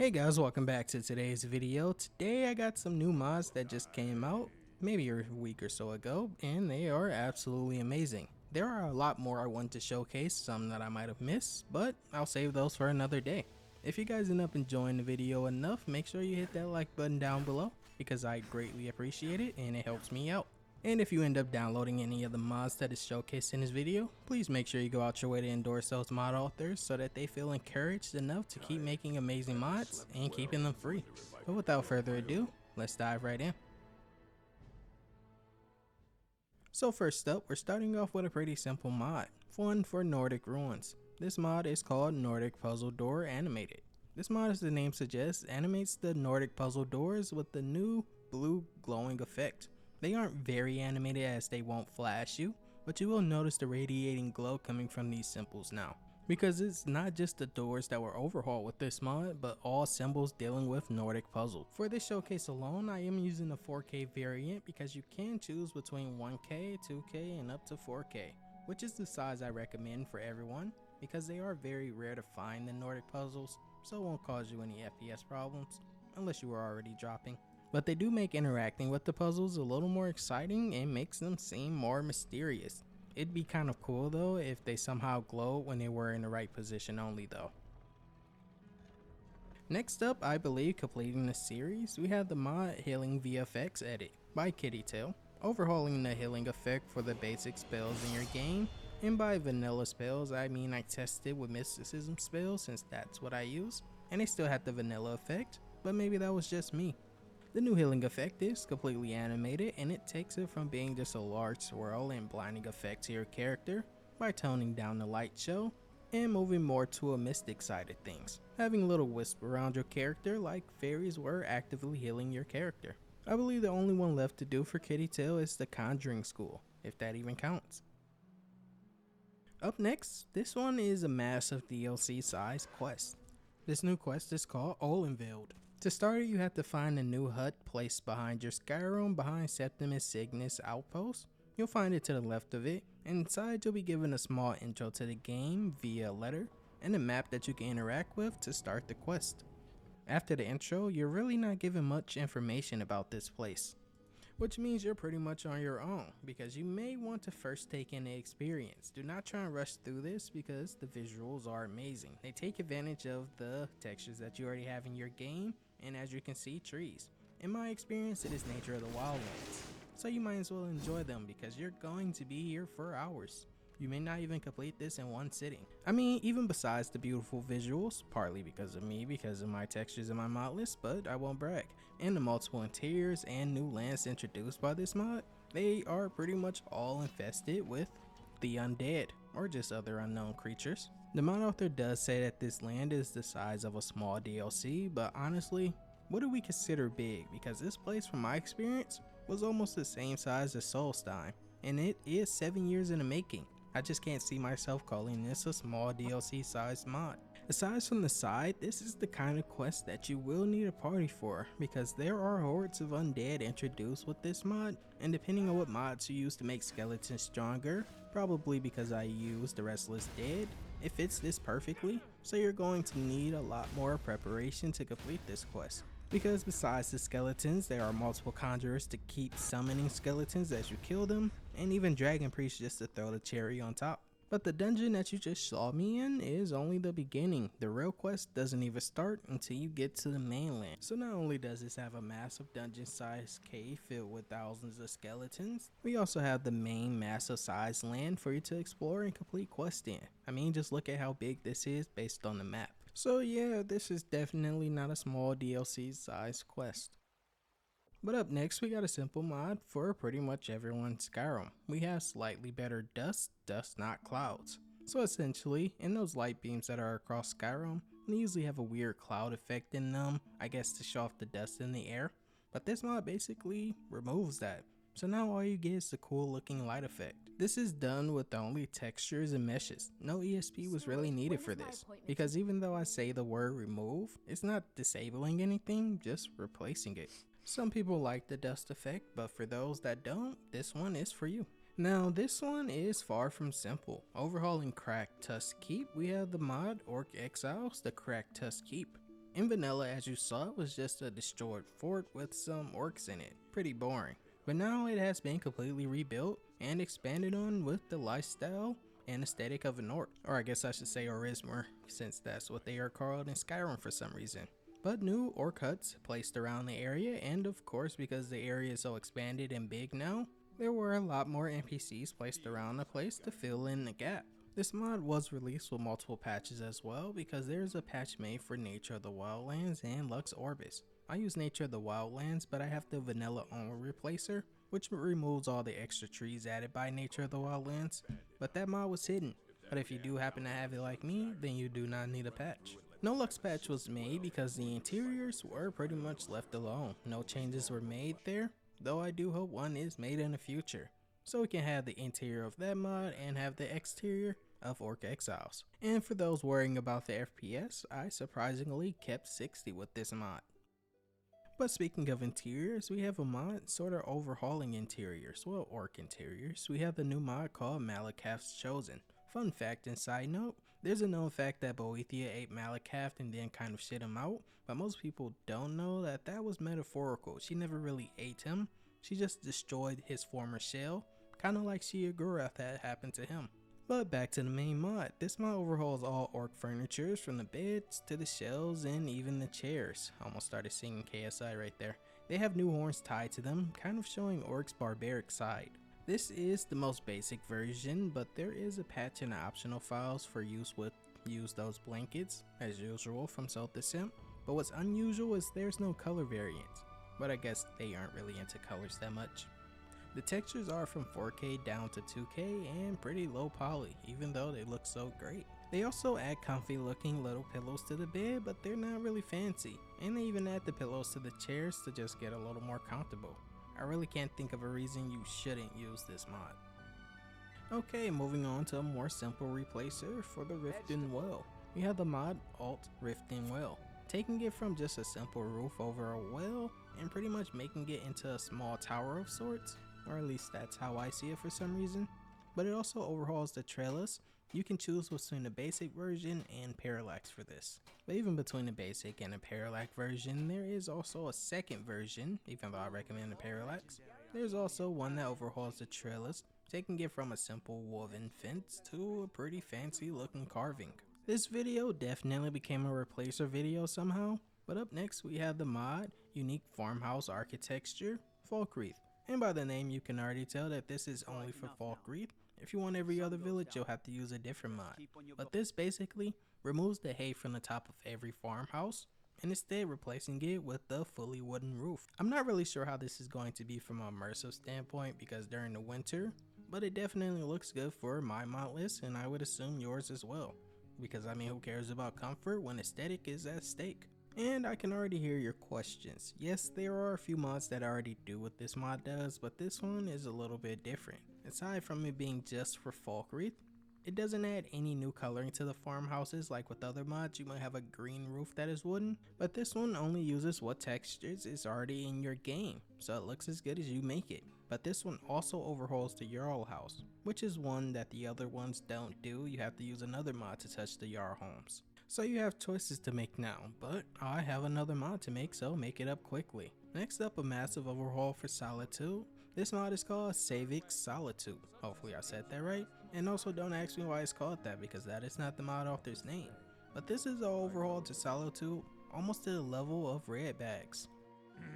Hey guys, welcome back to today's video. Today I got some new mods that just came out maybe a week or so ago, and they are absolutely amazing. There are a lot more I want to showcase, some that I might have missed, but I'll save those for another day. If you guys end up enjoying the video enough, make sure you hit that like button down below because I greatly appreciate it and it helps me out. And if you end up downloading any of the mods that is showcased in this video, please make sure you go out your way to endorse those mod authors so that they feel encouraged enough to keep making amazing mods and keeping them free. But without further ado, let's dive right in. So first up, we're starting off with a pretty simple mod, one for Nordic ruins. This mod is called Nordic Puzzle Door Animated. This mod, as the name suggests, animates the Nordic puzzle doors with the new blue glowing effect. They aren't very animated as they won't flash you, but you will notice the radiating glow coming from these symbols now. Because it's not just the doors that were overhauled with this mod, but all symbols dealing with Nordic puzzle. For this showcase alone, I am using the 4K variant because you can choose between 1K, 2K, and up to 4K, which is the size I recommend for everyone because they are very rare to find the Nordic puzzles, so it won't cause you any FPS problems, unless you are already dropping. But they do make interacting with the puzzles a little more exciting and makes them seem more mysterious. It'd be kind of cool though if they somehow glowed when they were in the right position only though. Next up, I believe completing the series, we have the mod Healing VFX Edit by Kittytail, overhauling the healing effect for the basic spells in your game. And by vanilla spells, I mean I tested with mysticism spells since that's what I use, and they still had the vanilla effect, but maybe that was just me. The new healing effect is completely animated, and it takes it from being just a large swirl and blinding effect to your character by toning down the light show and moving more to a mystic side of things, having a little wisp around your character like fairies were actively healing your character. I believe the only one left to do for Kittytail is the Conjuring School, if that even counts. Up next, this one is a massive DLC size quest. This new quest is called Olenveld. To start it, you have to find a new hut placed behind your Skyrim behind Septimus Cygnus outpost. You'll find it to the left of it, and inside you'll be given a small intro to the game via a letter and a map that you can interact with to start the quest. After the intro, you're really not given much information about this place, which means you're pretty much on your own because you may want to first take in the experience. Do not try and rush through this because the visuals are amazing. They take advantage of the textures that you already have in your game, and as you can see, trees. In my experience, it is nature of the wildlands, so you might as well enjoy them because you're going to be here for hours. You may not even complete this in one sitting. I mean, even besides the beautiful visuals, partly because of me, because of my textures in my mod list, but I won't brag, and the multiple interiors and new lands introduced by this mod, they are pretty much all infested with the undead, or just other unknown creatures. The mod author does say that this land is the size of a small DLC, but honestly, what do we consider big? Because this place, from my experience, was almost the same size as Solstein, and it is 7 years in the making. I just can't see myself calling this a small DLC sized mod. Aside from the side, this is the kind of quest that you will need a party for because there are hordes of undead introduced with this mod, and depending on what mods you use to make skeletons stronger, probably because I used the Restless Dead, it fits this perfectly, so you're going to need a lot more preparation to complete this quest. Because besides the skeletons, there are multiple conjurers to keep summoning skeletons as you kill them, and even dragon priests just to throw the cherry on top. But the dungeon that you just saw me in is only the beginning. The real quest doesn't even start until you get to the mainland. So not only does this have a massive dungeon sized cave filled with thousands of skeletons, we also have the main massive sized land for you to explore and complete quests in. I mean, just look at how big this is based on the map. So yeah, this is definitely not a small DLC sized quest. But up next, we got a simple mod for pretty much everyone in Skyrim. We have slightly better dust not clouds. So essentially, in those light beams that are across Skyrim, they usually have a weird cloud effect in them, I guess to show off the dust in the air. But this mod basically removes that. So now all you get is the cool looking light effect. This is done with only textures and meshes. No ESP was really needed for this, because even though I say the word remove, it's not disabling anything, just replacing it. Some people like the dust effect, but for those that don't, this one is for you. Now this one is far from simple. Overhauling cracked Tusk Keep, we have the mod Orc Exiles, the cracked Tusk Keep. In vanilla, as you saw, it was just a destroyed fort with some orcs in it. Pretty boring. But now it has been completely rebuilt and expanded on with the lifestyle and aesthetic of an orc. Or I guess I should say Orismer, since that's what they are called in Skyrim for some reason. But new orc huts placed around the area, and of course because the area is so expanded and big now, there were a lot more NPCs placed around the place to fill in the gap. This mod was released with multiple patches as well, because there's a patch made for Nature of the Wildlands and Lux Orbis. I use Nature of the Wildlands, but I have the vanilla only replacer, which removes all the extra trees added by Nature of the Wildlands, but that mod was hidden. But if you do happen to have it like me, then you do not need a patch. No Lux patch was made because the interiors were pretty much left alone. No changes were made there, though I do hope one is made in the future, so we can have the interior of that mod and have the exterior of Orc Exiles. And for those worrying about the FPS, I surprisingly kept 60 with this mod. But speaking of interiors, we have a mod sort of overhauling interiors, well, orc interiors. We have the new mod called Malacath's Chosen. Fun fact and side note, there's a known fact that Boethia ate Malacath and then kind of shit him out, but most people don't know that that was metaphorical. She never really ate him, she just destroyed his former shell, kind of like Sheogorath had happened to him. But back to the main mod. This mod overhauls all orc furnitures, from the beds to the shelves and even the chairs. Almost started singing KSI right there. They have new horns tied to them, kind of showing orc's barbaric side. This is the most basic version, but there is a patch in the optional files for use those blankets, as usual from Salt the Simp. But what's unusual is there's no color variants, but I guess they aren't really into colors that much. The textures are from 4K down to 2K and pretty low poly, even though they look so great. They also add comfy looking little pillows to the bed, but they're not really fancy, and they even add the pillows to the chairs to just get a little more comfortable. I really can't think of a reason you shouldn't use this mod. Okay, moving on to a more simple replacer for the Riften Well. We have the mod Alt Riften Well, taking it from just a simple roof over a well and pretty much making it into a small tower of sorts, or at least that's how I see it for some reason. But it also overhauls the trellis. You can choose between the basic version and parallax for this. But even between the basic and the parallax version, there is also a second version, even though I recommend the parallax. There's also one that overhauls the trellis, taking it from a simple woven fence to a pretty fancy looking carving. This video definitely became a replacer video somehow, but up next we have the mod Unique Farmhouse Architecture, Falkreath. And by the name you can already tell that this is only for Falkreath. If you want every other village, you'll have to use a different mod. But this basically removes the hay from the top of every farmhouse, and instead replacing it with the fully wooden roof. I'm not really sure how this is going to be from an immersive standpoint because during the winter, but it definitely looks good for my mod list, and I would assume yours as well. Because I mean, who cares about comfort when aesthetic is at stake? And I can already hear your questions. Yes, there are a few mods that already do what this mod does, but this one is a little bit different. Aside from it being just for Falkreath, it doesn't add any new coloring to the farmhouses. Like with other mods, you might have a green roof that is wooden, but this one only uses what textures is already in your game, so it looks as good as you make it. But this one also overhauls the Jarl house, which is one that the other ones don't do. You have to use another mod to touch the Jarl homes. So you have choices to make now, but I have another mod to make, so make it up quickly. Next up, a massive overhaul for Solitude. This mod is called Saviik Solitude. Hopefully I said that right. And also don't ask me why it's called that, because that is not the mod author's name. But this is an overhaul to Solitude, almost to the level of red bags.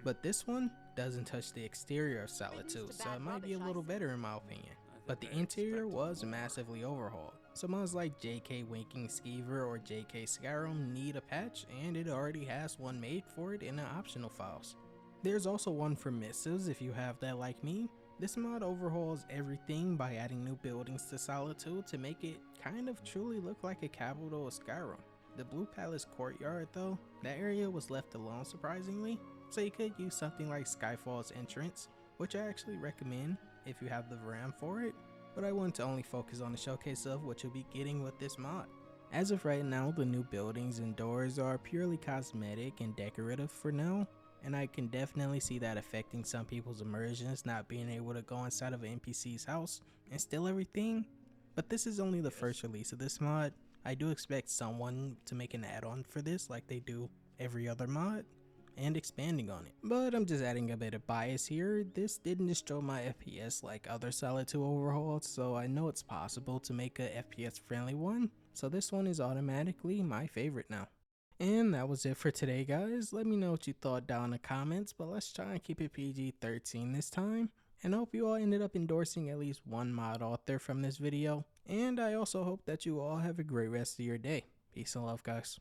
But this one doesn't touch the exterior of Solitude, so it might be a little better in my opinion. But the interior was massively overhauled. So mods like JK Winking Skeever or JK Skyrim need a patch, and it already has one made for it in the optional files. There's also one for missives if you have that like me. This mod overhauls everything by adding new buildings to Solitude to make it kind of truly look like a capital of Skyrim. The Blue Palace courtyard though, that area was left alone surprisingly, so you could use something like Skyfall's entrance, which I actually recommend if you have the RAM for it. But I want to only focus on the showcase of what you'll be getting with this mod. As of right now, the new buildings and doors are purely cosmetic and decorative for now, and I can definitely see that affecting some people's immersions, not being able to go inside of an NPC's house and steal everything. But this is only the first release of this mod. I do expect someone to make an add-on for this like they do every other mod and expanding on it. But I'm just adding a bit of bias here. This didn't destroy my FPS like other Solitude overhauls, so I know it's possible to make a FPS friendly one, so this one is automatically my favorite now. And that was it for today, guys. Let me know what you thought down in the comments, but let's try and keep it PG-13 this time. And I hope you all ended up endorsing at least one mod author from this video. And I also hope that you all have a great rest of your day. Peace and love, guys.